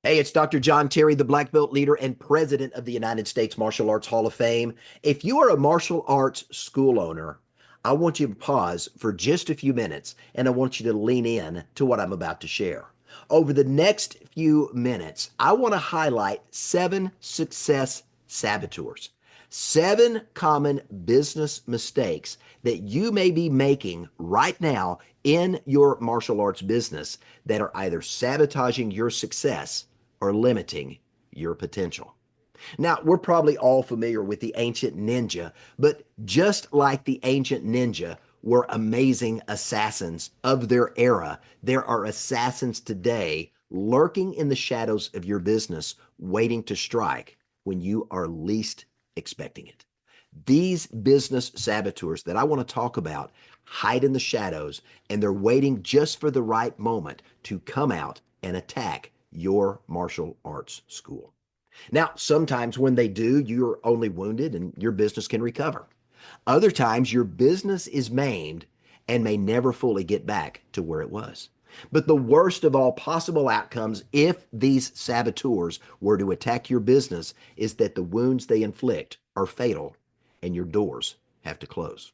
Hey, it's Dr. John Terry, the Black Belt leader and president of the United States Martial Arts Hall of Fame. If you are a martial arts school owner, I want you to pause for just a few minutes and I want you to lean in to what I'm about to share. Over the next few minutes, I want to highlight 7 success saboteurs, 7 common business mistakes that you may be making right now in your martial arts business that are either sabotaging your success or limiting your potential. Now, we're probably all familiar with the ancient ninja, but just like the ancient ninja were amazing assassins of their era, there are assassins today lurking in the shadows of your business, waiting to strike when you are least expecting it. These business saboteurs that I want to talk about hide in the shadows and they're waiting just for the right moment to come out and attack your martial arts school. Now, sometimes when they do, you're only wounded and your business can recover. Other times, your business is maimed and may never fully get back to where it was. But the worst of all possible outcomes, if these saboteurs were to attack your business, is that the wounds they inflict are fatal and your doors have to close.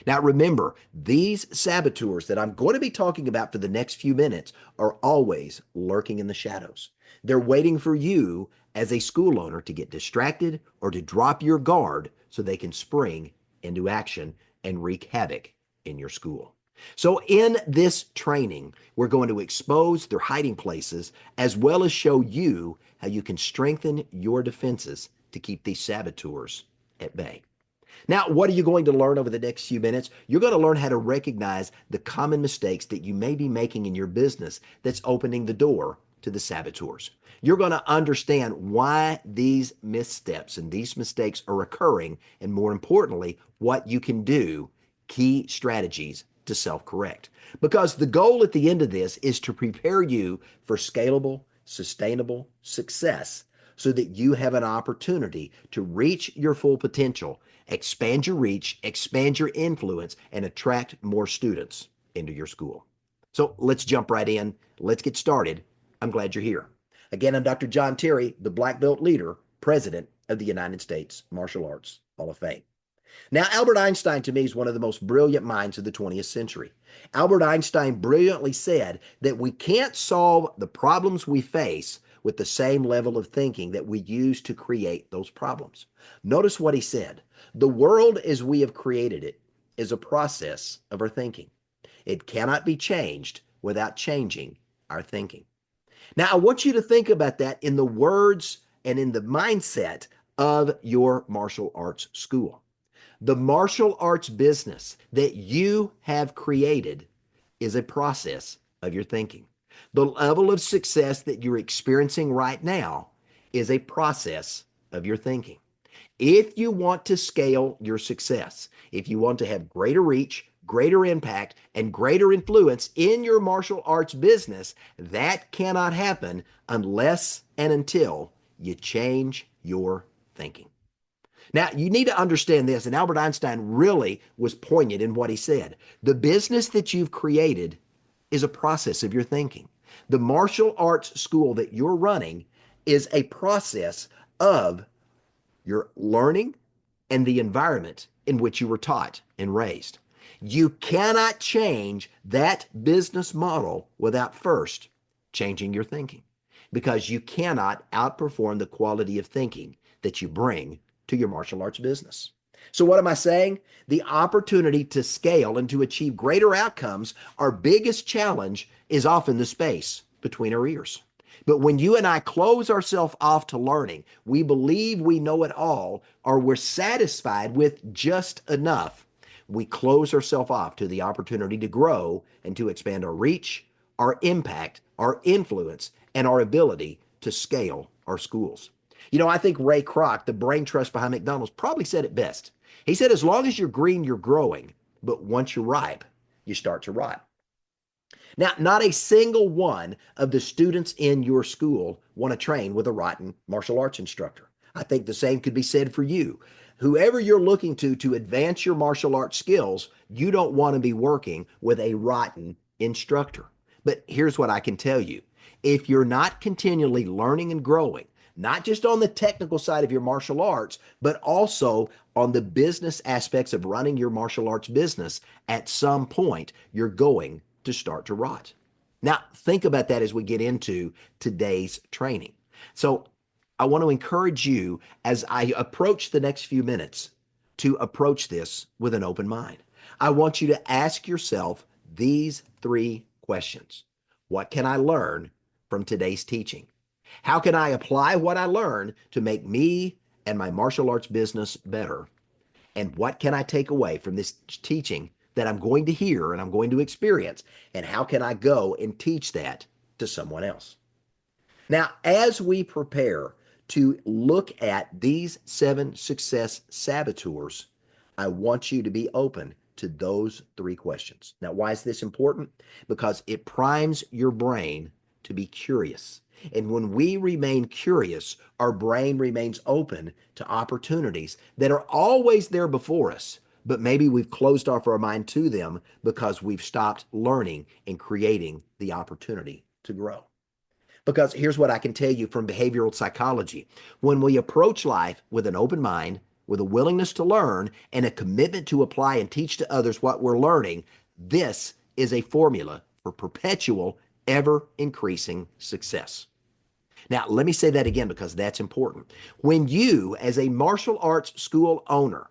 Now, remember, these saboteurs that I'm going to be talking about for the next few minutes are always lurking in the shadows. They're waiting for you as a school owner to get distracted or to drop your guard so they can spring into action and wreak havoc in your school. So, in this training, we're going to expose their hiding places as well as show you how you can strengthen your defenses to keep these saboteurs at bay. Now, what are you going to learn over the next few minutes? You're going to learn how to recognize the common mistakes that you may be making in your business that's opening the door to the saboteurs. You're going to understand why these missteps and these mistakes are occurring, and more importantly, what you can do, key strategies to self-correct. Because the goal at the end of this is to prepare you for scalable, sustainable success so that you have an opportunity to reach your full potential, expand your reach, expand your influence, and attract more students into your school. So let's jump right in. Let's get started. I'm glad you're here. Again, I'm Dr. John Terry, the Black Belt leader, president of the United States Martial Arts Hall of Fame. Now, Albert Einstein to me is one of the most brilliant minds of the 20th century. Albert Einstein brilliantly said that we can't solve the problems we face with the same level of thinking that we use to create those problems. Notice what he said. The world as we have created it is a process of our thinking. It cannot be changed without changing our thinking. Now, I want you to think about that in the words and in the mindset of your martial arts school. The martial arts business that you have created is a process of your thinking. The level of success that you're experiencing right now is a process of your thinking. If you want to scale your success, if you want to have greater reach, greater impact, and greater influence in your martial arts business, that cannot happen unless and until you change your thinking. Now, you need to understand this, and Albert Einstein really was poignant in what he said. The business that you've created is a process of your thinking. The martial arts school that you're running is a process of your learning and the environment in which you were taught and raised. You cannot change that business model without first changing your thinking, because you cannot outperform the quality of thinking that you bring to your martial arts business. So what am I saying? The opportunity to scale and to achieve greater outcomes, our biggest challenge is often the space between our ears. But when you and I close ourselves off to learning, we believe we know it all, or we're satisfied with just enough. We close ourselves off to the opportunity to grow and to expand our reach, our impact, our influence, and our ability to scale our schools. You know, I think Ray Kroc, the brain trust behind McDonald's, probably said it best. He said, as long as you're green, you're growing. But once you're ripe, you start to rot. Now, not a single one of the students in your school want to train with a rotten martial arts instructor. I think the same could be said for you. Whoever you're looking to advance your martial arts skills, you don't want to be working with a rotten instructor. But here's what I can tell you. If you're not continually learning and growing, not just on the technical side of your martial arts, but also on the business aspects of running your martial arts business, at some point, you're going to start to rot. Now, think about that as we get into today's training. So, I want to encourage you as I approach the next few minutes to approach this with an open mind. I want you to ask yourself these three questions. What can I learn from today's teaching? How can I apply what I learned to make me and my martial arts business better? And what can I take away from this teaching that I'm going to hear and I'm going to experience? And how can I go and teach that to someone else? Now, as we prepare to look at these 7 success saboteurs, I want you to be open to those 3 questions. Now, why is this important? Because it primes your brain to be curious. And when we remain curious, our brain remains open to opportunities that are always there before us, but maybe we've closed off our mind to them because we've stopped learning and creating the opportunity to grow. Because here's what I can tell you from behavioral psychology. When we approach life with an open mind, with a willingness to learn, and a commitment to apply and teach to others what we're learning, this is a formula for perpetual, ever increasing success. Now, let me say that again because that's important. When you, as a martial arts school owner,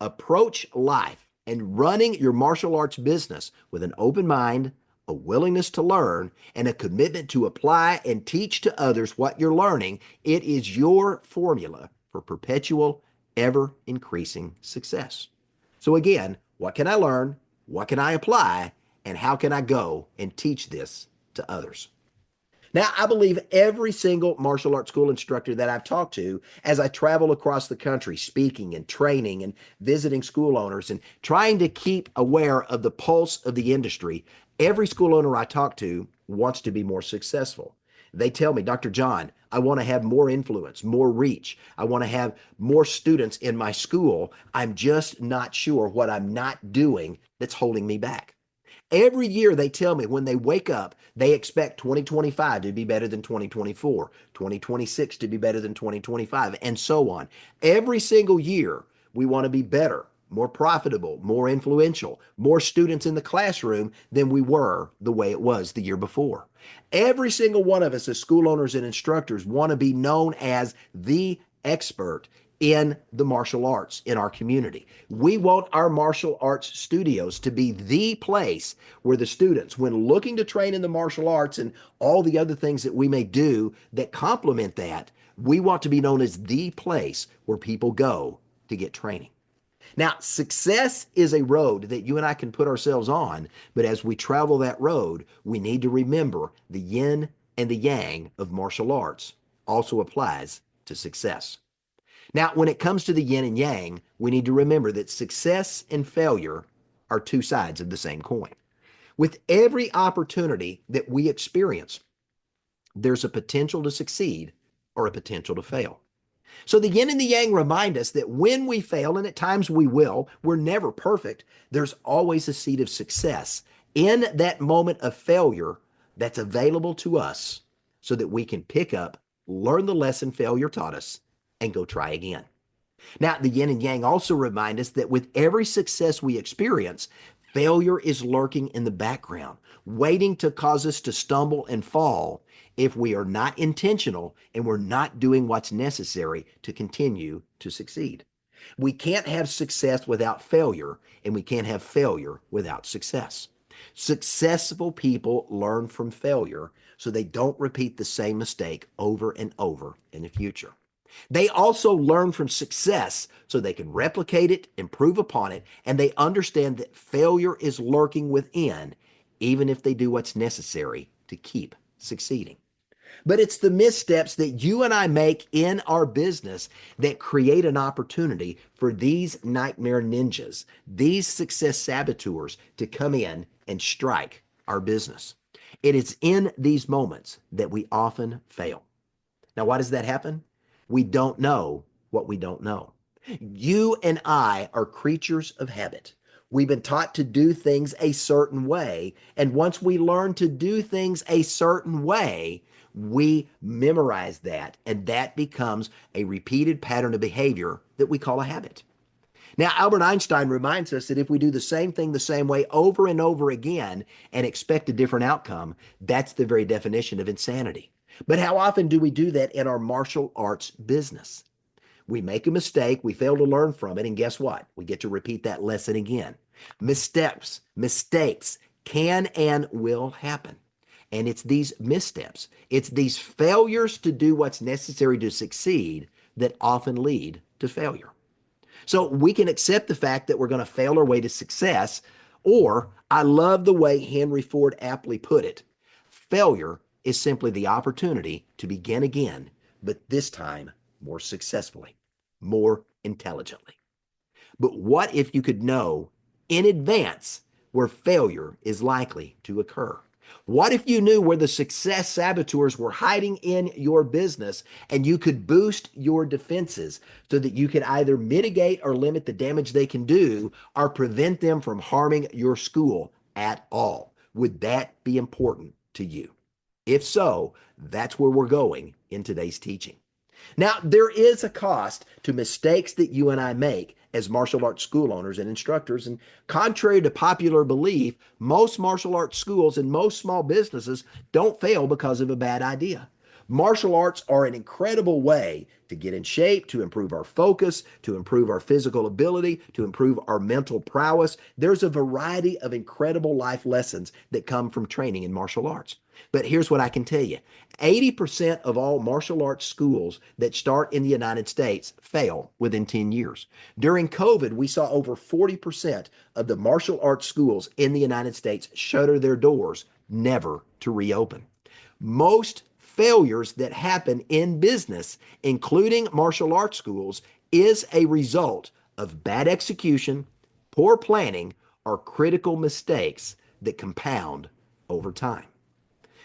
approach life and running your martial arts business with an open mind, a willingness to learn, and a commitment to apply and teach to others what you're learning, it is your formula for perpetual, ever increasing success. So, again, what can I learn? What can I apply? And how can I go and teach this to others? Now, I believe every single martial arts school instructor that I've talked to as I travel across the country speaking and training and visiting school owners and trying to keep aware of the pulse of the industry, every school owner I talk to wants to be more successful. They tell me, Dr. John, I want to have more influence, more reach. I want to have more students in my school. I'm just not sure what I'm not doing that's holding me back. Every year they tell me when they wake up, they expect 2025 to be better than 2024, 2026 to be better than 2025, and so on. Every single year, we want to be better, more profitable, more influential, more students in the classroom than we were the way it was the year before. Every single one of us as school owners and instructors want to be known as the expert in the martial arts in our community. We want our martial arts studios to be the place where the students, when looking to train in the martial arts and all the other things that we may do that complement that, we want to be known as the place where people go to get training. Now, success is a road that you and I can put ourselves on, but as we travel that road, we need to remember the yin and the yang of martial arts also applies to success. Now, when it comes to the yin and yang, we need to remember that success and failure are 2 sides of the same coin. With every opportunity that we experience, there's a potential to succeed or a potential to fail. So the yin and the yang remind us that when we fail, and at times we will, we're never perfect, there's always a seed of success in that moment of failure that's available to us so that we can pick up, learn the lesson failure taught us, and go try again. Now, the yin and yang also remind us that with every success we experience, failure is lurking in the background, waiting to cause us to stumble and fall if we are not intentional and we're not doing what's necessary to continue to succeed. We can't have success without failure, and we can't have failure without success. Successful people learn from failure so they don't repeat the same mistake over and over in the future. They also learn from success so they can replicate it, improve upon it, and they understand that failure is lurking within, even if they do what's necessary to keep succeeding. But it's the missteps that you and I make in our business that create an opportunity for these nightmare ninjas, these success saboteurs, to come in and strike our business. It is in these moments that we often fail. Now, why does that happen? We don't know what we don't know. You and I are creatures of habit. We've been taught to do things a certain way. And once we learn to do things a certain way, we memorize that. And that becomes a repeated pattern of behavior that we call a habit. Now, Albert Einstein reminds us that if we do the same thing the same way over and over again and expect a different outcome, that's the very definition of insanity. But how often do we do that in our martial arts business? We make a mistake, we fail to learn from it, and guess what? We get to repeat that lesson again. Mistakes can and will happen. And it's these missteps, it's these failures to do what's necessary to succeed that often lead to failure. So we can accept the fact that we're going to fail our way to success, or I love the way Henry Ford aptly put it. Failure is simply the opportunity to begin again, but this time more successfully, more intelligently. But what if you could know in advance where failure is likely to occur? What if you knew where the success saboteurs were hiding in your business and you could boost your defenses so that you could either mitigate or limit the damage they can do or prevent them from harming your school at all? Would that be important to you? If so, that's where we're going in today's teaching. Now, there is a cost to mistakes that you and I make as martial arts school owners and instructors. And contrary to popular belief, most martial arts schools and most small businesses don't fail because of a bad idea. Martial arts are an incredible way to get in shape, to improve our focus, to improve our physical ability, to improve our mental prowess. There's a variety of incredible life lessons that come from training in martial arts. But here's what I can tell you. 80% of all martial arts schools that start in the United States fail within 10 years. During COVID, we saw over 40% of the martial arts schools in the United States shutter their doors, never to reopen. Most failures that happen in business, including martial arts schools, is a result of bad execution, poor planning, or critical mistakes that compound over time.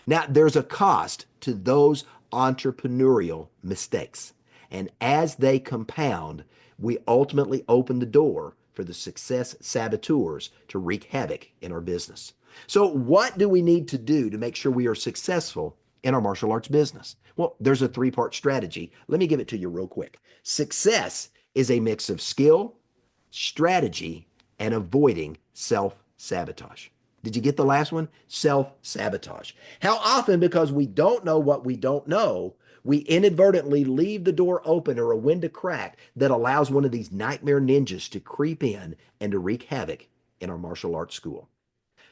Now, there's a cost to those entrepreneurial mistakes. And as they compound, we ultimately open the door for the success saboteurs to wreak havoc in our business. So what do we need to do to make sure we are successful in our martial arts business? Well, there's a three-part strategy. Let me give it to you real quick. Success is a mix of skill, strategy, and avoiding self-sabotage. Did you get the last one? Self-sabotage. How often, because we don't know what we don't know, we inadvertently leave the door open or a window cracked that allows one of these nightmare ninjas to creep in and to wreak havoc in our martial arts school.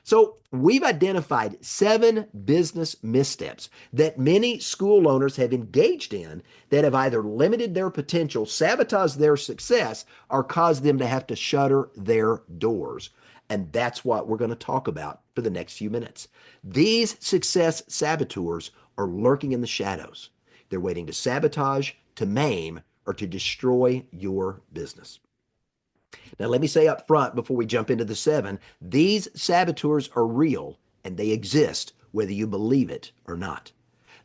So we've identified 7 business missteps that many school owners have engaged in that have either limited their potential, sabotaged their success, or caused them to have to shutter their doors. And that's what we're going to talk about for the next few minutes. These success saboteurs are lurking in the shadows. They're waiting to sabotage, to maim, or to destroy your business. Now, let me say up front before we jump into the 7, these saboteurs are real and they exist whether you believe it or not.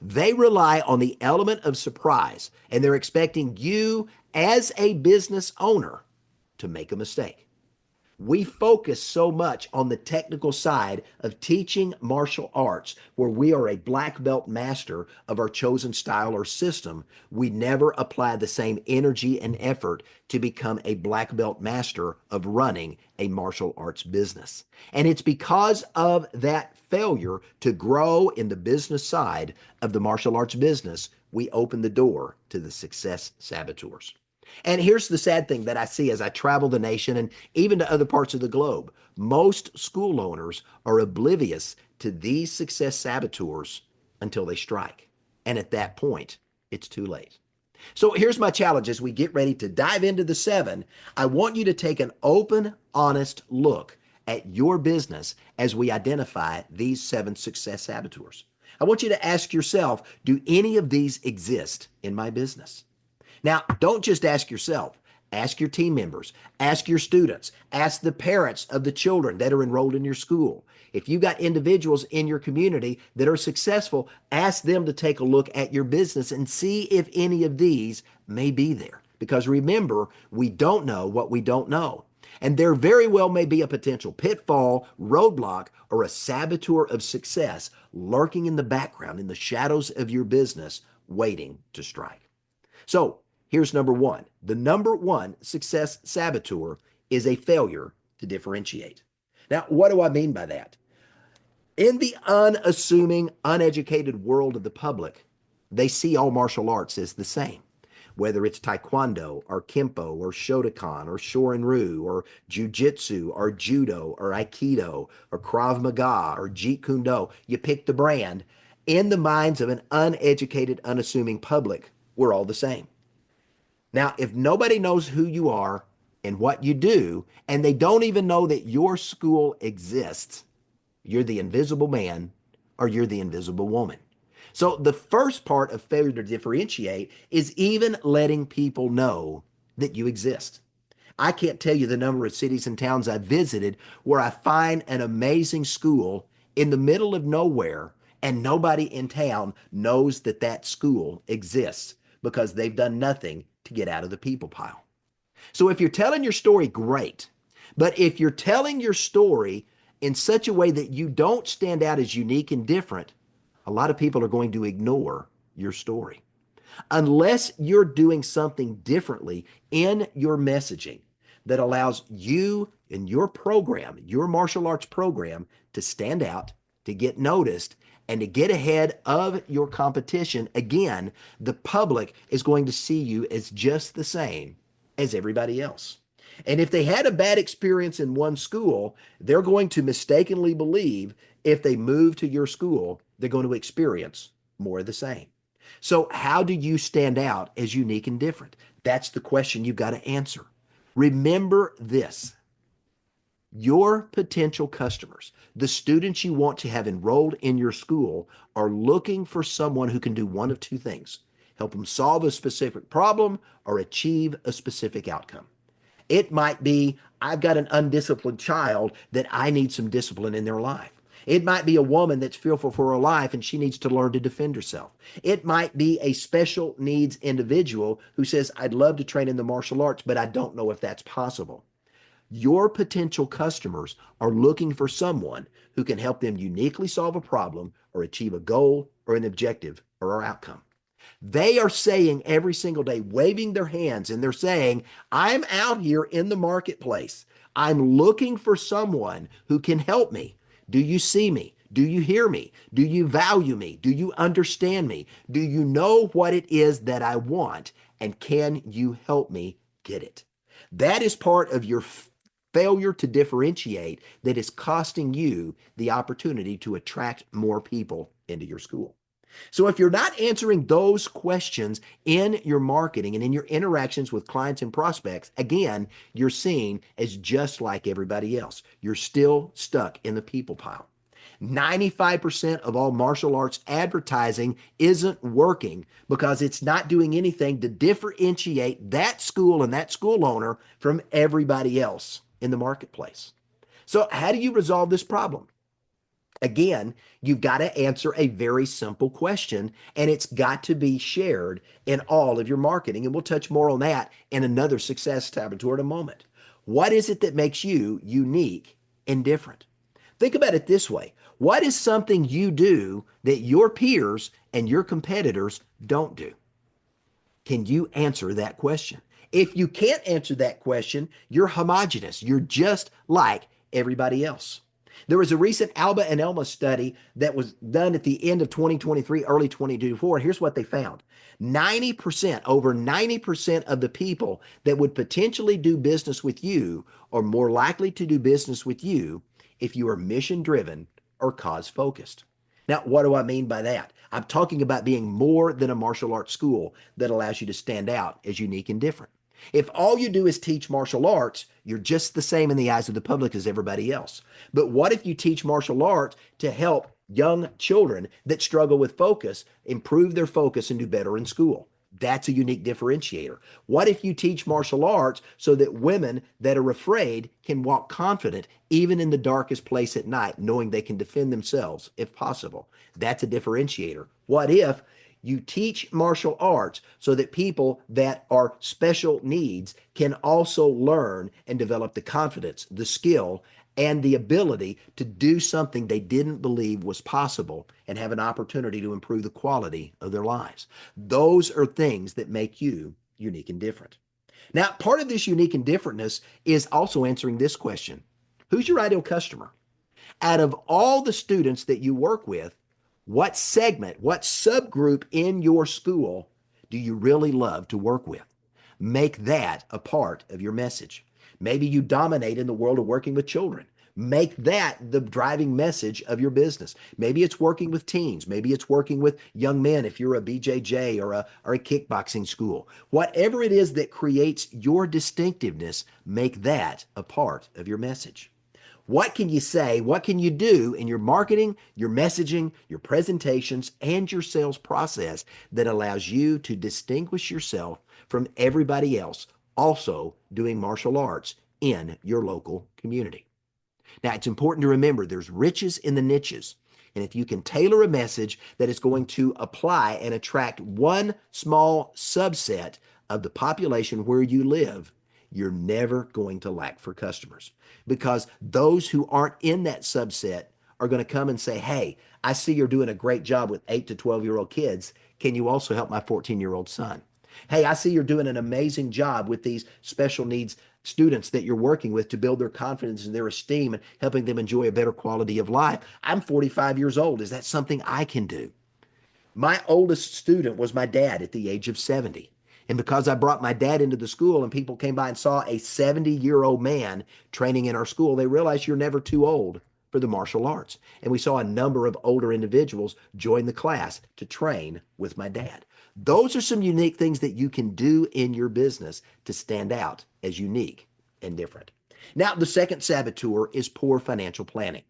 They rely on the element of surprise and they're expecting you as a business owner to make a mistake. We focus so much on the technical side of teaching martial arts, where we are a black belt master of our chosen style or system. We never apply the same energy and effort to become a black belt master of running a martial arts business. And it's because of that failure to grow in the business side of the martial arts business, we open the door to the success saboteurs. And here's the sad thing that I see as I travel the nation and even to other parts of the globe. Most school owners are oblivious to these success saboteurs until they strike. And at that point, it's too late. So here's my challenge as we get ready to dive into the 7. I want you to take an open, honest look at your business as we identify these 7 success saboteurs. I want you to ask yourself, do any of these exist in my business? Now, don't just ask yourself. Ask your team members. Ask your students. Ask the parents of the children that are enrolled in your school. If you've got individuals in your community that are successful, ask them to take a look at your business and see if any of these may be there. Because remember, we don't know what we don't know. And there very well may be a potential pitfall, roadblock, or a saboteur of success lurking in the background, in the shadows of your business, waiting to strike. So here's number one. The number one success saboteur is a failure to differentiate. Now, what do I mean by that? In the unassuming, uneducated world of the public, they see all martial arts as the same. Whether it's Taekwondo or Kempo or Shotokan or Shorin-Ryu or Jiu-Jitsu or Judo or Aikido or Krav Maga or Jeet Kune Do, you pick the brand. In the minds of an uneducated, unassuming public, we're all the same. Now, if nobody knows who you are and what you do, and they don't even know that your school exists, you're the invisible man or you're the invisible woman. So the first part of failure to differentiate is even letting people know that you exist. I can't tell you the number of cities and towns I've visited where I find an amazing school in the middle of nowhere and nobody in town knows that that school exists because they've done nothing to get out of the people pile. So if you're telling your story, great. But if you're telling your story in such a way that you don't stand out as unique and different, a lot of people are going to ignore your story. Unless you're doing something differently in your messaging that allows you and your program, your martial arts program, to stand out, to get noticed, and to get ahead of your competition, again, the public is going to see you as just the same as everybody else. And if they had a bad experience in one school, they're going to mistakenly believe if they move to your school, they're going to experience more of the same. So how do you stand out as unique and different? That's the question you've got to answer. Remember this. Your potential customers, the students you want to have enrolled in your school, are looking for someone who can do one of two things: help them solve a specific problem or achieve a specific outcome. It might be, I've got an undisciplined child that I need some discipline in their life. It might be a woman that's fearful for her life and she needs to learn to defend herself. It might be a special needs individual who says, I'd love to train in the martial arts, but I don't know if that's possible. Your potential customers are looking for someone who can help them uniquely solve a problem or achieve a goal or an objective or an outcome. They are saying every single day, waving their hands, and they're saying, I'm out here in the marketplace. I'm looking for someone who can help me. Do you see me? Do you hear me? Do you value me? Do you understand me? Do you know what it is that I want? And can you help me get it? That is part of your failure to differentiate that is costing you the opportunity to attract more people into your school. So if you're not answering those questions in your marketing and in your interactions with clients and prospects, again, you're seen as just like everybody else. You're still stuck in the people pile. 95% of all martial arts advertising isn't working because it's not doing anything to differentiate that school and that school owner from everybody else in the marketplace. So how do you resolve this problem? Again, you've got to answer a very simple question, and it's got to be shared in all of your marketing. And we'll touch more on that in another success saboteur in a moment. What is it that makes you unique and different? Think about it this way. What is something you do that your peers and your competitors don't do? Can you answer that question? If you can't answer that question, you're homogenous. You're just like everybody else. There was a recent Alba and Elma study that was done at the end of 2023, early 2024. And here's what they found. 90%, over 90% of the people that would potentially do business with you are more likely to do business with you if you are mission driven or cause focused. Now, what do I mean by that? I'm talking about being more than a martial arts school that allows you to stand out as unique and different. If all you do is teach martial arts, you're just the same in the eyes of the public as everybody else. But what if you teach martial arts to help young children that struggle with focus improve their focus and do better in school? That's a unique differentiator. What if you teach martial arts so that women that are afraid can walk confident even in the darkest place at night, knowing they can defend themselves if possible? That's a differentiator. What if You teach martial arts so that people that are special needs can also learn and develop the confidence, the skill, and the ability to do something they didn't believe was possible and have an opportunity to improve the quality of their lives. Those are things that make you unique and different. Now, part of this unique and differentness is also answering this question: who's your ideal customer? Out of all the students that you work with, what segment, what subgroup in your school do you really love to work with? Make that a part of your message. Maybe you dominate in the world of working with children. Make that the driving message of your business. Maybe it's working with teens. Maybe it's working with young men if you're a BJJ or a kickboxing school. Whatever it is that creates your distinctiveness, make that a part of your message. What can you say? What can you do in your marketing, your messaging, your presentations, and your sales process that allows you to distinguish yourself from everybody else also doing martial arts in your local community? Now, it's important to remember there's riches in the niches. And if you can tailor a message that is going to apply and attract one small subset of the population where you live, you're never going to lack for customers, because those who aren't in that subset are going to come and say, hey, I see you're doing a great job with 8 to 12-year-old kids. Can you also help my 14-year-old son? Hey, I see you're doing an amazing job with these special needs students that you're working with to build their confidence and their esteem and helping them enjoy a better quality of life. I'm 45 years old. Is that something I can do? My oldest student was my dad at the age of 70. And because I brought my dad into the school and people came by and saw a 70-year-old man training in our school, they realized you're never too old for the martial arts. And we saw a number of older individuals join the class to train with my dad. Those are some unique things that you can do in your business to stand out as unique and different. Now, the second saboteur is poor financial planning.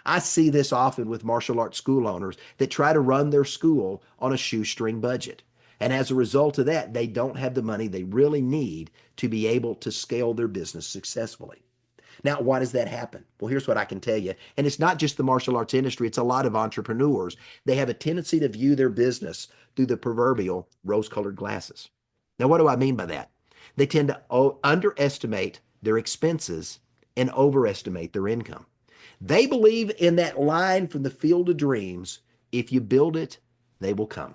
I see this often with martial arts school owners that try to run their school on a shoestring budget. And as a result of that, they don't have the money they really need to be able to scale their business successfully. Now, why does that happen? Well, here's what I can tell you. And it's not just the martial arts industry, it's a lot of entrepreneurs. They have a tendency to view their business through the proverbial rose-colored glasses. Now, what do I mean by that? They tend to underestimate their expenses and overestimate their income. They believe in that line from the Field of Dreams: if you build it, they will come.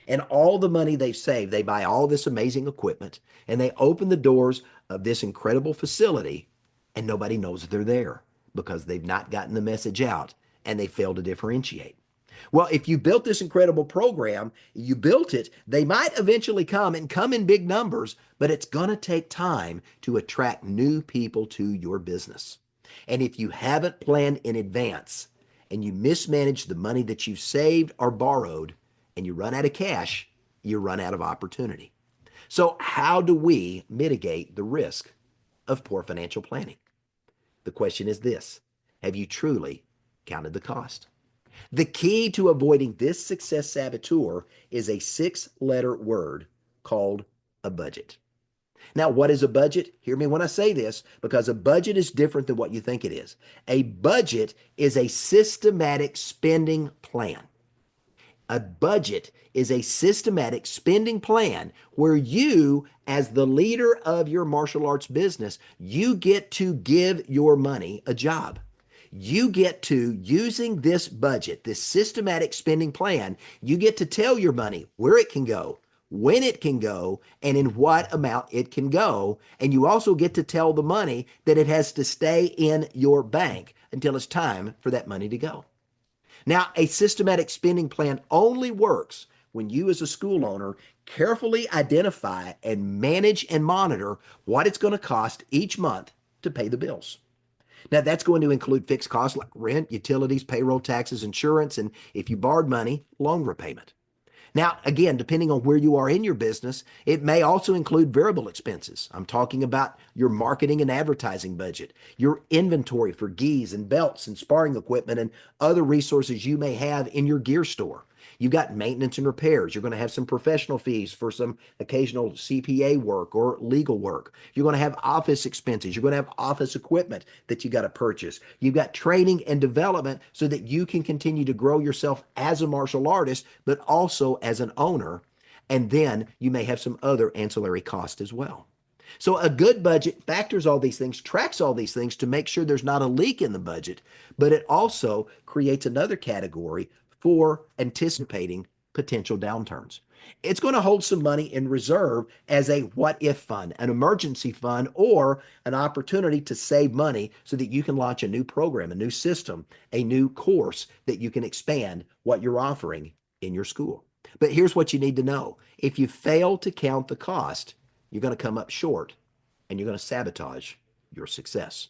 And all the money they've saved, they buy all this amazing equipment and they open the doors of this incredible facility, and nobody knows that they're there because they've not gotten the message out and they fail to differentiate. Well, if you built this incredible program, you built it, they might eventually come and come in big numbers, but it's going to take time to attract new people to your business. And if you haven't planned in advance and you mismanage the money that you've saved or borrowed and you run out of cash, you run out of opportunity. So how do we mitigate the risk of poor financial planning? The question is this: have you truly counted the cost? The key to avoiding this success saboteur is a 6-letter word called a budget. Now, what is a budget? Hear me when I say this, because a budget is different than what you think it is. A budget is a systematic spending plan. A budget is a systematic spending plan where you, as the leader of your martial arts business, you get to give your money a job. You get to, using this budget, this systematic spending plan, you get to tell your money where it can go, when it can go, and in what amount it can go. And you also get to tell the money that it has to stay in your bank until it's time for that money to go. Now, a systematic spending plan only works when you, as a school owner, carefully identify and manage and monitor what it's going to cost each month to pay the bills. Now, that's going to include fixed costs like rent, utilities, payroll, taxes, insurance, and if you borrowed money, loan repayment. Now, again, depending on where you are in your business, it may also include variable expenses. I'm talking about your marketing and advertising budget, your inventory for gis and belts and sparring equipment and other resources you may have in your gear store. You've got maintenance and repairs. You're going to have some professional fees for some occasional CPA work or legal work. You're going to have office expenses. You're going to have office equipment that you got to purchase. You've got training and development so that you can continue to grow yourself as a martial artist, but also as an owner. And then you may have some other ancillary cost as well. So a good budget factors all these things, tracks all these things to make sure there's not a leak in the budget, but it also creates another category for anticipating potential downturns. It's going to hold some money in reserve as a what if fund, an emergency fund, or an opportunity to save money so that you can launch a new program, a new system, a new course that you can expand what you're offering in your school. But here's what you need to know. If you fail to count the cost, you're going to come up short and you're going to sabotage your success.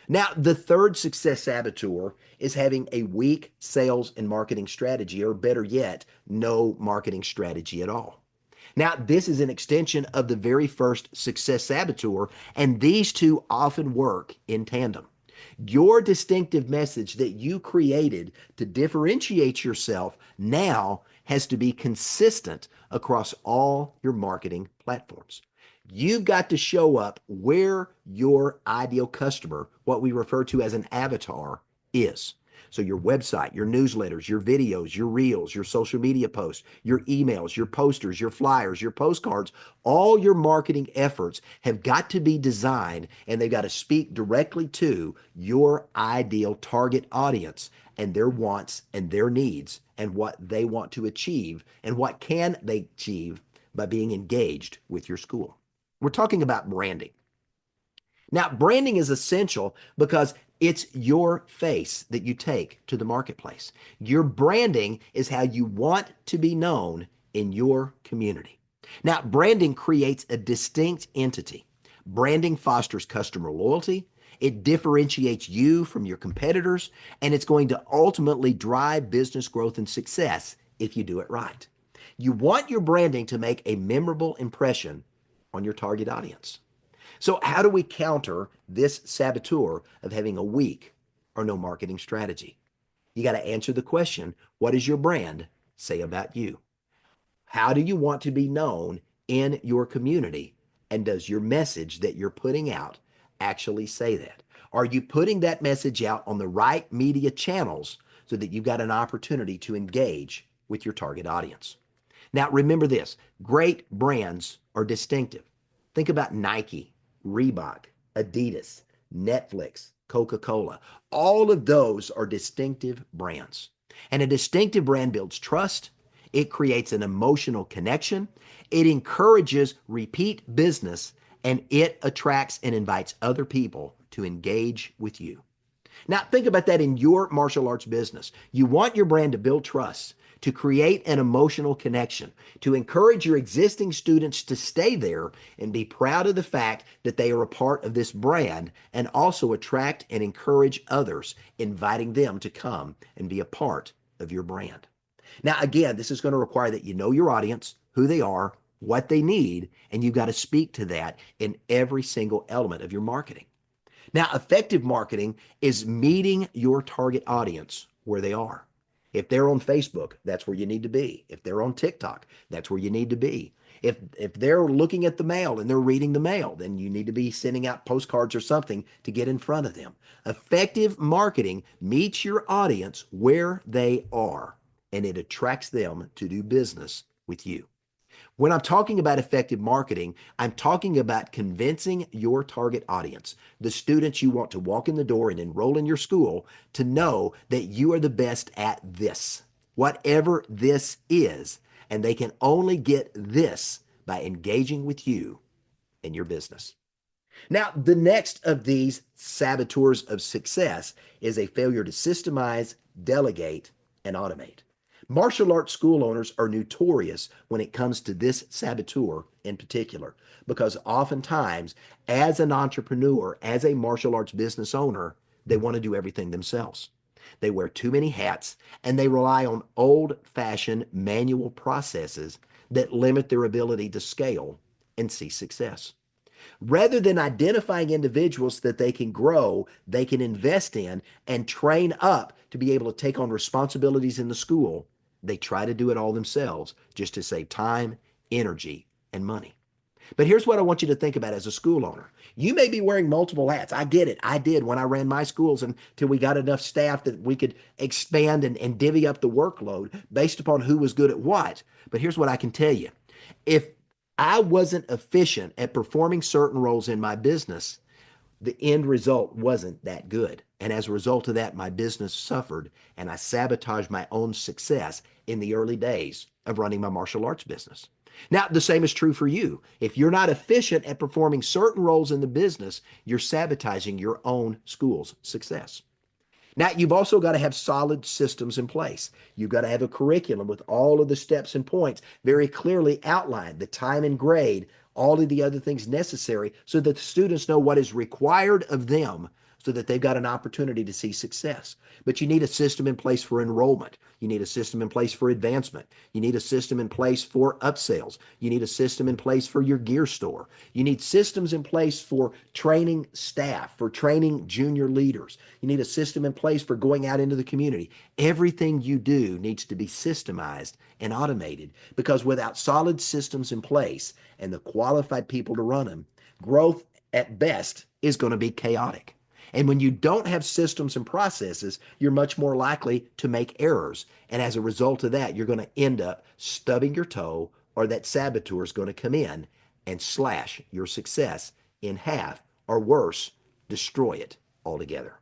Now, the third success saboteur is having a weak sales and marketing strategy, or better yet, no marketing strategy at all. Now, this is an extension of the very first success saboteur, and these two often work in tandem. Your distinctive message that you created to differentiate yourself now has to be consistent across all your marketing platforms. You've got to show up where your ideal customer, what we refer to as an avatar, is. So your website, your newsletters, your videos, your reels, your social media posts, your emails, your posters, your flyers, your postcards, all your marketing efforts have got to be designed, and they've got to speak directly to your ideal target audience and their wants and their needs and what they want to achieve and what can they achieve by being engaged with your school. We're talking about branding. Now, branding is essential because it's your face that you take to the marketplace. Your branding is how you want to be known in your community. Now, branding creates a distinct entity. Branding fosters customer loyalty. It differentiates you from your competitors, and it's going to ultimately drive business growth and success if you do it right. You want your branding to make a memorable impression on your target audience. So how do we counter this saboteur of having a weak or no marketing strategy? You got to answer the question, what does your brand say about you? How do you want to be known in your community? And does your message that you're putting out actually say that? Are you putting that message out on the right media channels so that you've got an opportunity to engage with your target audience? Now, remember this, great brands are distinctive. Think about Nike, Reebok, Adidas, Netflix, Coca-Cola. All of those are distinctive brands. And a distinctive brand builds trust. It creates an emotional connection. It encourages repeat business, and it attracts and invites other people to engage with you. Now, think about that in your martial arts business. You want your brand to build trust, to create an emotional connection, to encourage your existing students to stay there and be proud of the fact that they are a part of this brand, and also attract and encourage others, inviting them to come and be a part of your brand. Now, again, this is going to require that you know your audience, who they are, what they need, and you've got to speak to that in every single element of your marketing. Now, effective marketing is meeting your target audience where they are. If they're on Facebook, that's where you need to be. If they're on TikTok, that's where you need to be. If they're looking at the mail and they're reading the mail, then you need to be sending out postcards or something to get in front of them. Effective marketing meets your audience where they are, and it attracts them to do business with you. When I'm talking about effective marketing, I'm talking about convincing your target audience, the students you want to walk in the door and enroll in your school, to know that you are the best at this, whatever this is, and they can only get this by engaging with you in your business. Now, the next of these saboteurs of success is a failure to systemize, delegate, and automate. Martial arts school owners are notorious when it comes to this saboteur in particular, because oftentimes, as an entrepreneur, as a martial arts business owner, they want to do everything themselves. They wear too many hats, and they rely on old-fashioned manual processes that limit their ability to scale and see success. Rather than identifying individuals that they can grow, they can invest in and train up to be able to take on responsibilities in the school, They try to do it all themselves just to save time, energy, and money. But here's what I want you to think about as a school owner. You may be wearing multiple hats. I get it. I did when I ran my schools until we got enough staff that we could expand and divvy up the workload based upon who was good at what. But here's what I can tell you. If I wasn't efficient at performing certain roles in my business, the end result wasn't that good. And as a result of that, my business suffered and I sabotaged my own success in the early days of running my martial arts business. Now, the same is true for you. If you're not efficient at performing certain roles in the business, you're sabotaging your own school's success. Now, you've also got to have solid systems in place. You've got to have a curriculum with all of the steps and points very clearly outlined, the time and grade, all of the other things necessary so that the students know what is required of them so that they've got an opportunity to see success. But you need a system in place for enrollment. You need a system in place for advancement. You need a system in place for upsells. You need a system in place for your gear store. You need systems in place for training staff, for training junior leaders. You need a system in place for going out into the community. Everything you do needs to be systemized and automated because without solid systems in place and the qualified people to run them, growth at best is going to be chaotic. And when you don't have systems and processes, you're much more likely to make errors. And as a result of that, you're going to end up stubbing your toe, or that saboteur is going to come in and slash your success in half, or worse, destroy it altogether.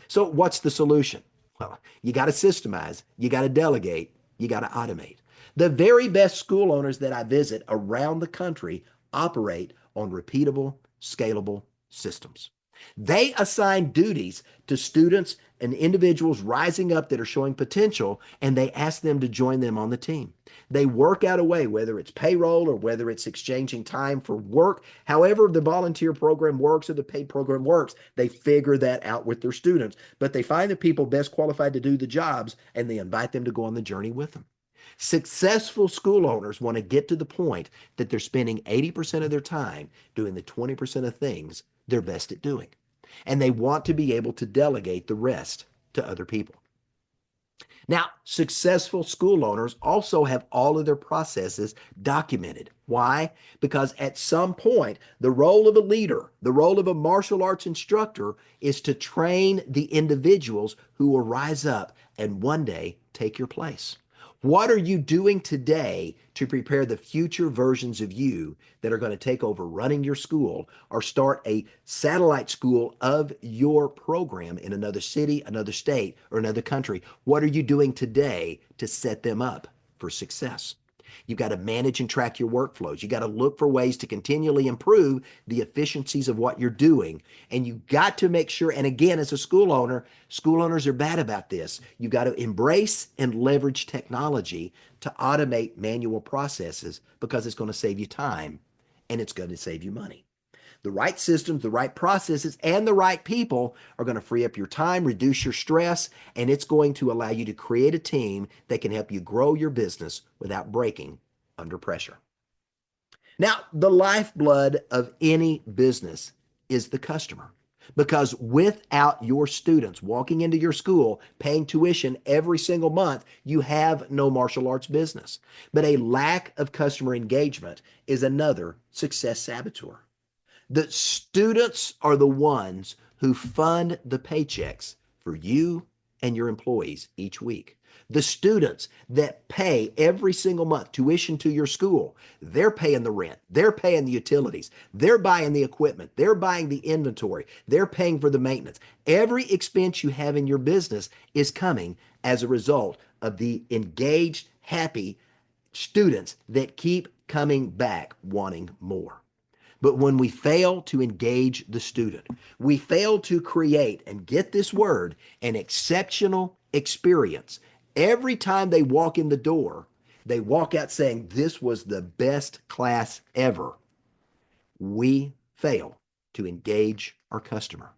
So what's the solution? Well, you got to systemize, you got to delegate, you got to automate. The very best school owners that I visit around the country operate on repeatable, scalable systems. They assign duties to students and individuals rising up that are showing potential, and they ask them to join them on the team. They work out a way, whether it's payroll or whether it's exchanging time for work, however the volunteer program works or the paid program works, they figure that out with their students. But they find the people best qualified to do the jobs, and they invite them to go on the journey with them. Successful school owners want to get to the point that they're spending 80% of their time doing the 20% of things they're best at doing. And they want to be able to delegate the rest to other people. Now, successful school owners also have all of their processes documented. Why? Because at some point, the role of a leader, the role of a martial arts instructor is to train the individuals who will rise up and one day take your place. What are you doing today to prepare the future versions of you that are going to take over running your school or start a satellite school of your program in another city, another state, or another country? What are you doing today to set them up for success? You've got to manage and track your workflows. You got to look for ways to continually improve the efficiencies of what you're doing. And you got to make sure, and again, as a school owners are bad about this. You got to embrace and leverage technology to automate manual processes because it's going to save you time and it's going to save you money. The right systems, the right processes, and the right people are going to free up your time, reduce your stress, and it's going to allow you to create a team that can help you grow your business without breaking under pressure. Now, the lifeblood of any business is the customer. Because without your students walking into your school, paying tuition every single month, you have no martial arts business. But a lack of customer engagement is another success saboteur. The students are the ones who fund the paychecks for you and your employees each week. The students that pay every single month tuition to your school, they're paying the rent, they're paying the utilities, they're buying the equipment, they're buying the inventory, they're paying for the maintenance. Every expense you have in your business is coming as a result of the engaged, happy students that keep coming back wanting more. But when we fail to engage the student, we fail to create, and get this word, an exceptional experience. Every time they walk in the door, they walk out saying, "This was the best class ever." We fail to engage our customer.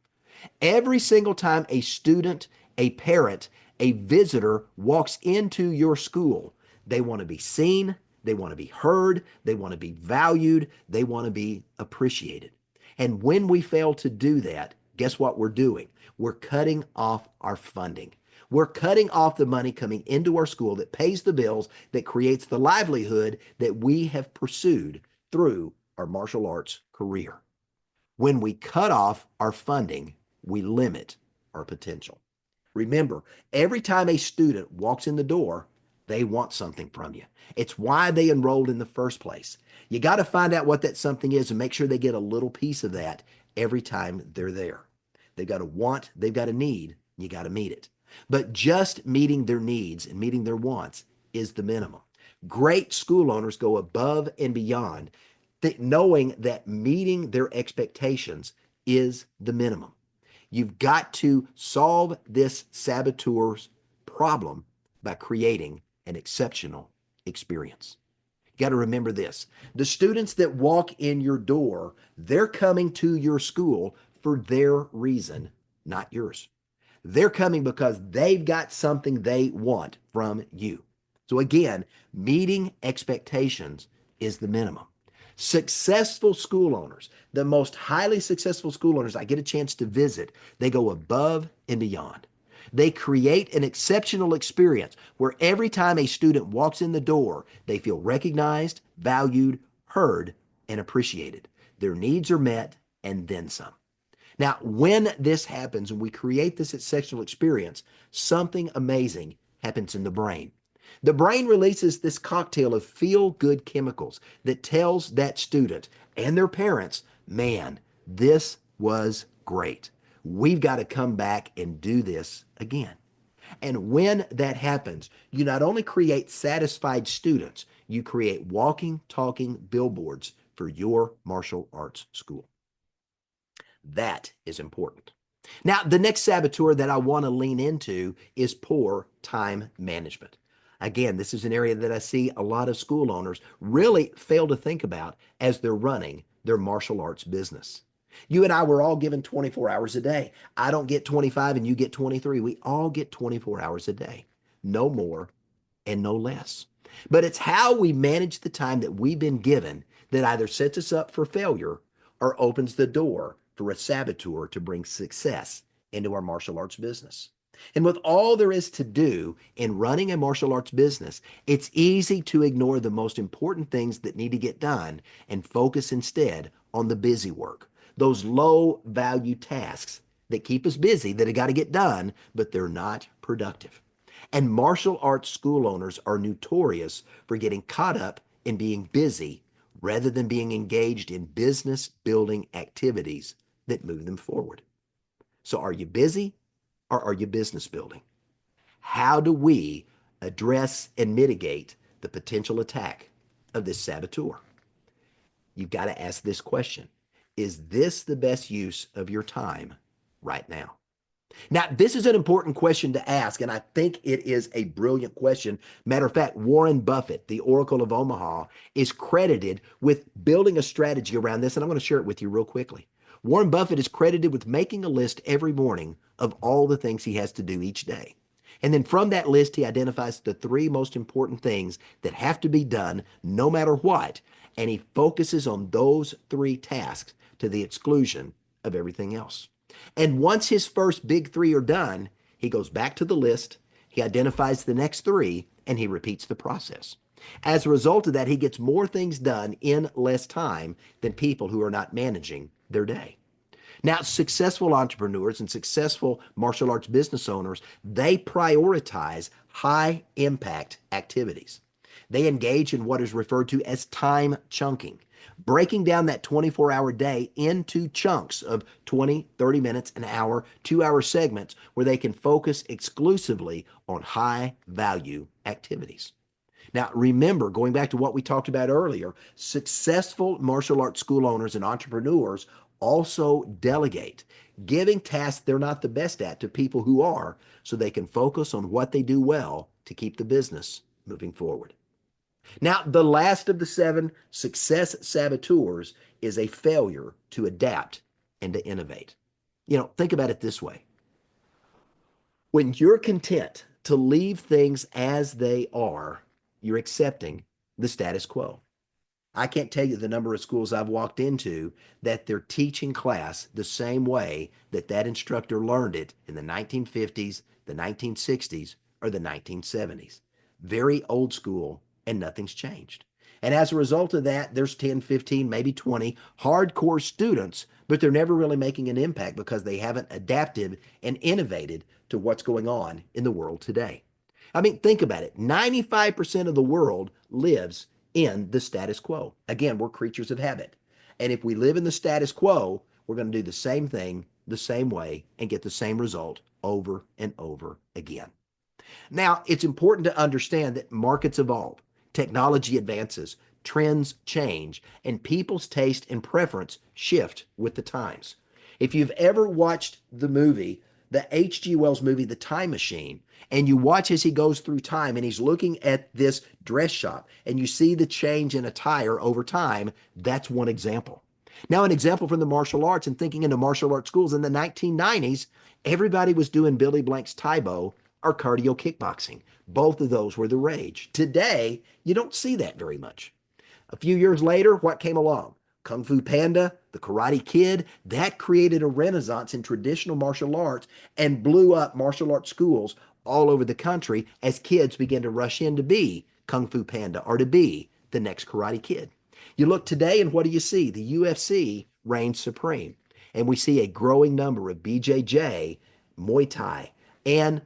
Every single time a student, a parent, a visitor walks into your school, they want to be seen, they want to be heard, they want to be valued, they want to be appreciated. And when we fail to do that, guess what we're doing? We're cutting off our funding. We're cutting off the money coming into our school that pays the bills, that creates the livelihood that we have pursued through our martial arts career. When we cut off our funding, we limit our potential. Remember, every time a student walks in the door, they want something from you. It's why they enrolled in the first place. You got to find out what that something is and make sure they get a little piece of that every time they're there. They've got to want, they've got a need, you got to meet it. But just meeting their needs and meeting their wants is the minimum. Great school owners go above and beyond, knowing that meeting their expectations is the minimum. You've got to solve this saboteur's problem by creating an exceptional experience. You got to remember this. The students that walk in your door, they're coming to your school for their reason, not yours. They're coming because they've got something they want from you. So again, meeting expectations is the minimum. Successful school owners, the most highly successful school owners I get a chance to visit, they go above and beyond. They create an exceptional experience where every time a student walks in the door, they feel recognized, valued, heard, and appreciated. Their needs are met and then some. Now, when this happens and we create this exceptional experience, something amazing happens in the brain. The brain releases this cocktail of feel-good chemicals that tells that student and their parents, man, this was great. We've got to come back and do this again. And when that happens, you not only create satisfied students, you create walking, talking billboards for your martial arts school. That is important. Now, the next saboteur that I want to lean into is poor time management. Again, this is an area that I see a lot of school owners really fail to think about as they're running their martial arts business. You and I were all given 24 hours a day. I don't get 25 and you get 23. We all get 24 hours a day, no more and no less. But it's how we manage the time that we've been given that either sets us up for failure or opens the door for a saboteur to bring success into our martial arts business. And with all there is to do in running a martial arts business, it's easy to ignore the most important things that need to get done and focus instead on the busy work, those low value tasks that keep us busy that have got to get done, but they're not productive. And martial arts school owners are notorious for getting caught up in being busy rather than being engaged in business building activities that move them forward. So are you busy or are you business building? How do we address and mitigate the potential attack of this saboteur? You've got to ask this question. Is this the best use of your time right now? Now, this is an important question to ask, and I think it is a brilliant question. Matter of fact, Warren Buffett, the Oracle of Omaha, is credited with building a strategy around this, and I'm going to share it with you real quickly. Warren Buffett is credited with making a list every morning of all the things he has to do each day. And then from that list, he identifies the three most important things that have to be done no matter what. And he focuses on those three tasks to the exclusion of everything else. And once his first big three are done, he goes back to the list, he identifies the next three, and he repeats the process. As a result of that, he gets more things done in less time than people who are not managing their day. Now, successful entrepreneurs and successful martial arts business owners, they prioritize high impact activities. They engage in what is referred to as time chunking, breaking down that 24-hour day into chunks of 20, 30 minutes, an hour, 2-hour segments where they can focus exclusively on high value activities. Now, remember, going back to what we talked about earlier, successful martial arts school owners and entrepreneurs also delegate, giving tasks they're not the best at to people who are, so they can focus on what they do well to keep the business moving forward. Now, the last of the 7 success saboteurs is a failure to adapt and to innovate. Think about it this way. When you're content to leave things as they are, you're accepting the status quo. I can't tell you the number of schools I've walked into that they're teaching class the same way that that instructor learned it in the 1950s, the 1960s, or the 1970s. Very old school, and nothing's changed. And as a result of that, there's 10, 15, maybe 20 hardcore students, but they're never really making an impact because they haven't adapted and innovated to what's going on in the world today. I mean, think about it. 95% of the world lives in the status quo. Again, we're creatures of habit. And if we live in the status quo, we're going to do the same thing the same way and get the same result over and over again. Now, it's important to understand that markets evolve, technology advances, trends change, and people's taste and preference shift with the times. If you've ever watched the H.G. Wells movie, The Time Machine, and you watch as he goes through time and he's looking at this dress shop and you see the change in attire over time, that's one example. Now, an example from the martial arts and thinking into martial arts schools in the 1990s, everybody was doing Billy Blank's Taibo or cardio kickboxing. Both of those were the rage. Today, you don't see that very much. A few years later, what came along? Kung Fu Panda, The Karate Kid, that created a renaissance in traditional martial arts and blew up martial arts schools all over the country as kids began to rush in to be Kung Fu Panda or to be the next Karate Kid. You look today and what do you see? The UFC reigns supreme. And we see a growing number of BJJ, Muay Thai, and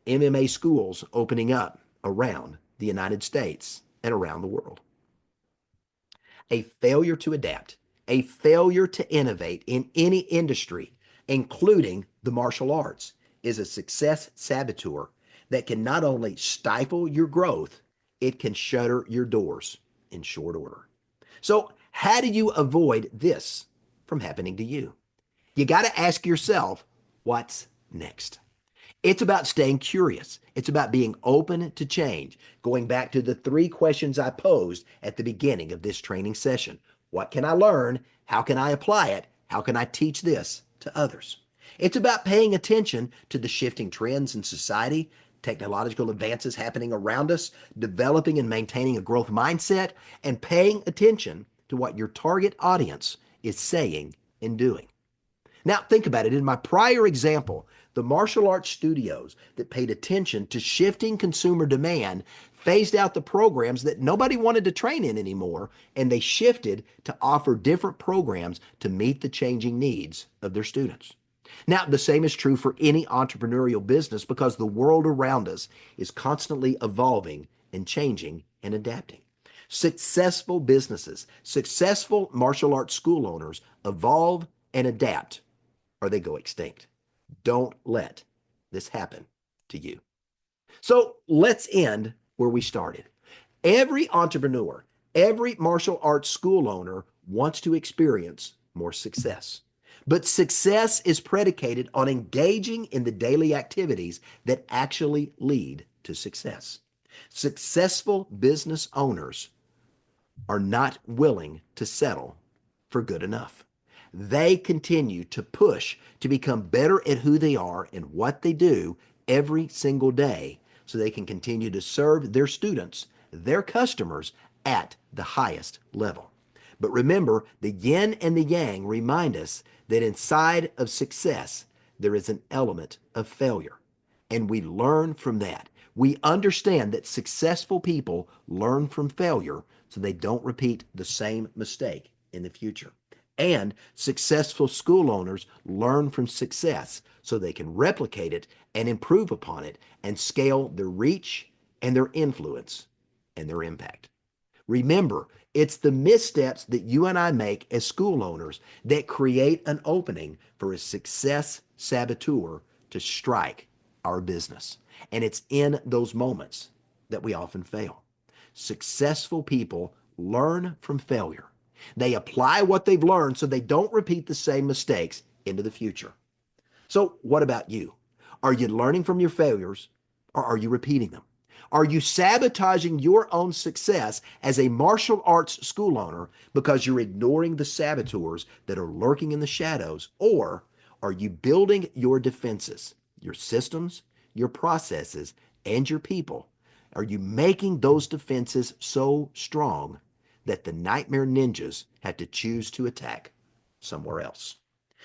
MMA schools opening up around the United States and around the world. A failure to adapt, a failure to innovate in any industry, including the martial arts, is a success saboteur that can not only stifle your growth, it can shutter your doors in short order. So, how do you avoid this from happening to you? You got to ask yourself, what's next? It's about staying curious. It's about being open to change. Going back to the 3 questions I posed at the beginning of this training session. What can I learn? How can I apply it? How can I teach this to others? It's about paying attention to the shifting trends in society, technological advances happening around us, developing and maintaining a growth mindset, and paying attention to what your target audience is saying and doing. Now, think about it. In my prior example, the martial arts studios that paid attention to shifting consumer demand phased out the programs that nobody wanted to train in anymore, and they shifted to offer different programs to meet the changing needs of their students. Now, the same is true for any entrepreneurial business because the world around us is constantly evolving and changing and adapting. Successful businesses, successful martial arts school owners evolve and adapt or they go extinct. Don't let this happen to you. So let's end where we started. Every entrepreneur, every martial arts school owner wants to experience more success. But success is predicated on engaging in the daily activities that actually lead to success. Successful business owners are not willing to settle for good enough. They continue to push to become better at who they are and what they do every single day so they can continue to serve their students, their customers at the highest level. But remember, the yin and the yang remind us that inside of success, there is an element of failure. And we learn from that. We understand that successful people learn from failure so they don't repeat the same mistake in the future. And successful school owners learn from success so they can replicate it and improve upon it and scale their reach and their influence and their impact. Remember, it's the missteps that you and I make as school owners that create an opening for a success saboteur to strike our business. And it's in those moments that we often fail. Successful people learn from failure. They apply what they've learned so they don't repeat the same mistakes into the future. So, what about you? Are you learning from your failures or are you repeating them? Are you sabotaging your own success as a martial arts school owner because you're ignoring the saboteurs that are lurking in the shadows? Or are you building your defenses, your systems, your processes, and your people? Are you making those defenses so strong that the nightmare ninjas have to choose to attack somewhere else?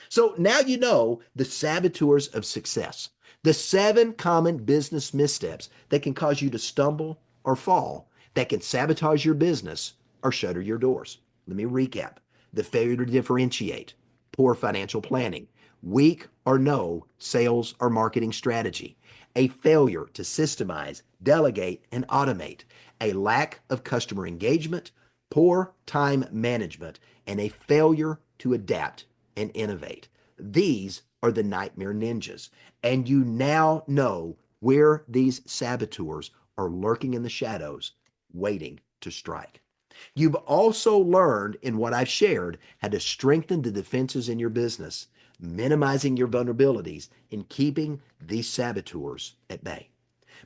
So now you know the saboteurs of success, the 7 common business missteps that can cause you to stumble or fall, that can sabotage your business or shutter your doors. Let me recap: the failure to differentiate, poor financial planning, weak or no sales or marketing strategy, a failure to systemize, delegate, and automate, a lack of customer engagement, poor time management, and a failure to adapt and innovate. These are the nightmare ninjas. And you now know where these saboteurs are lurking in the shadows, waiting to strike. You've also learned in what I've shared how to strengthen the defenses in your business, minimizing your vulnerabilities, and keeping these saboteurs at bay.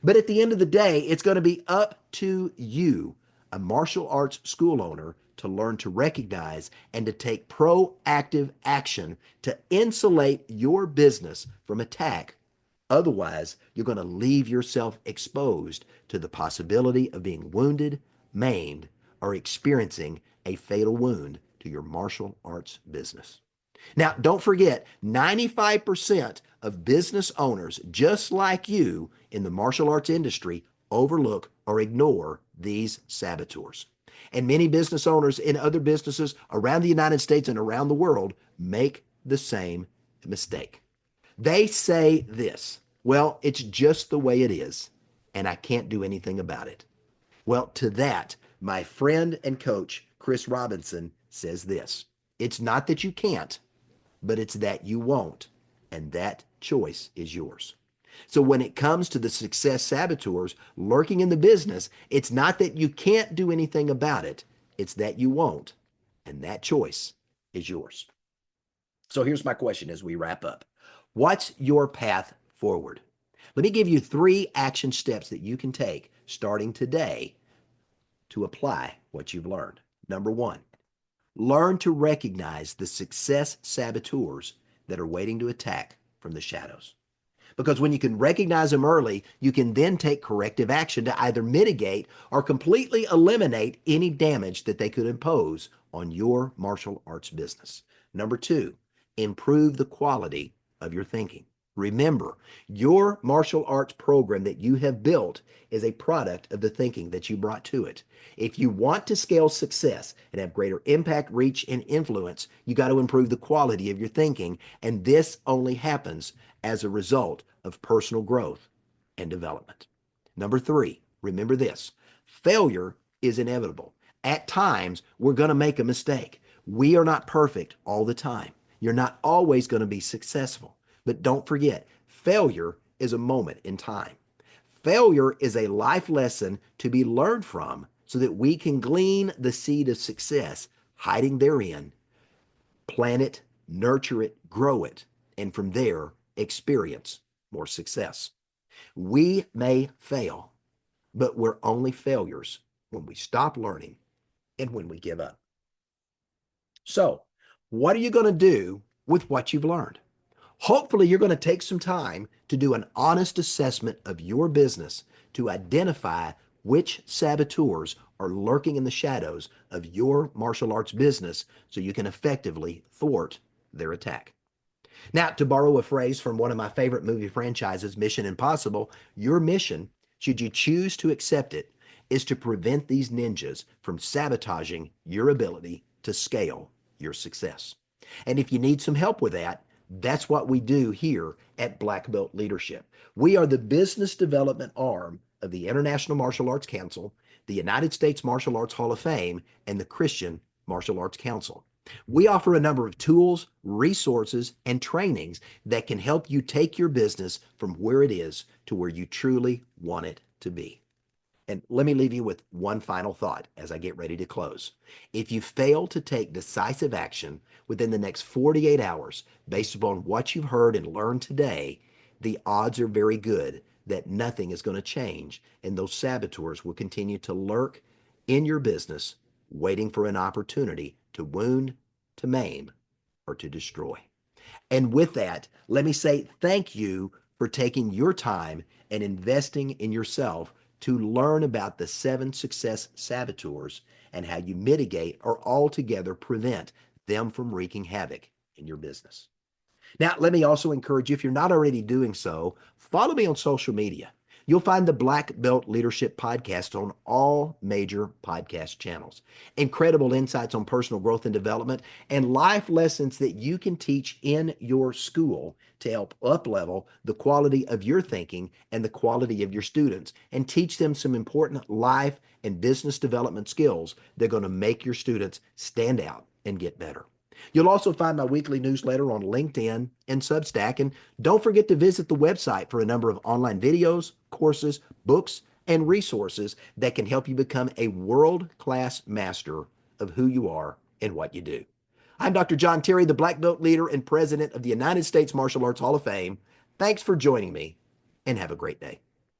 But at the end of the day, it's going to be up to you, a martial arts school owner, to learn to recognize and to take proactive action to insulate your business from attack. Otherwise, you're going to leave yourself exposed to the possibility of being wounded, maimed, or experiencing a fatal wound to your martial arts business. Now, don't forget, 95% of business owners, just like you in the martial arts industry, overlook or ignore these saboteurs. And many business owners in other businesses around the United States and around the world make the same mistake. They say this: well, it's just the way it is, and I can't do anything about it. Well, to that, my friend and coach, Chris Robinson, says this: it's not that you can't, but it's that you won't, and that choice is yours. So when it comes to the success saboteurs lurking in the business, it's not that you can't do anything about it, it's that you won't, and that choice is yours. So here's my question as we wrap up: what's your path forward? Let me give you 3 action steps that you can take starting today to apply what you've learned. Number 1, learn to recognize the success saboteurs that are waiting to attack from the shadows. Because when you can recognize them early, you can then take corrective action to either mitigate or completely eliminate any damage that they could impose on your martial arts business. Number 2, improve the quality of your thinking. Remember, your martial arts program that you have built is a product of the thinking that you brought to it. If you want to scale success and have greater impact, reach, and influence, you got to improve the quality of your thinking. And this only happens as a result of personal growth and development. Number 3, remember this: failure is inevitable. At times, we're going to make a mistake. We are not perfect all the time. You're not always going to be successful. But don't forget, failure is a moment in time. Failure is a life lesson to be learned from so that we can glean the seed of success hiding therein, plant it, nurture it, grow it, and from there, experience more success. We may fail, but we're only failures when we stop learning and when we give up. So, what are you going to do with what you've learned? Hopefully, you're going to take some time to do an honest assessment of your business to identify which saboteurs are lurking in the shadows of your martial arts business so you can effectively thwart their attack. Now, to borrow a phrase from one of my favorite movie franchises, Mission Impossible, your mission, should you choose to accept it, is to prevent these ninjas from sabotaging your ability to scale your success. And if you need some help with that, that's what we do here at Black Belt Leadership. We are the business development arm of the International Martial Arts Council, the United States Martial Arts Hall of Fame, and the Christian Martial Arts Council. We offer a number of tools, resources, and trainings that can help you take your business from where it is to where you truly want it to be. And let me leave you with one final thought as I get ready to close. If you fail to take decisive action within the next 48 hours based upon what you've heard and learned today, the odds are very good that nothing is going to change and those saboteurs will continue to lurk in your business, waiting for an opportunity to wound, to maim, or to destroy. And with that, let me say thank you for taking your time and investing in yourself to learn about the 7 success saboteurs and how you mitigate or altogether prevent them from wreaking havoc in your business. Now, let me also encourage you, if you're not already doing so, follow me on social media. You'll find the Black Belt Leadership Podcast on all major podcast channels. Incredible insights on personal growth and development and life lessons that you can teach in your school to help uplevel the quality of your thinking and the quality of your students and teach them some important life and business development skills that are going to make your students stand out and get better. You'll also find my weekly newsletter on LinkedIn and Substack. And don't forget to visit the website for a number of online videos, courses, books, and resources that can help you become a world-class master of who you are and what you do. I'm Dr. John Terry, the Black Belt leader and president of the United States Martial Arts Hall of Fame. Thanks for joining me, and have a great day.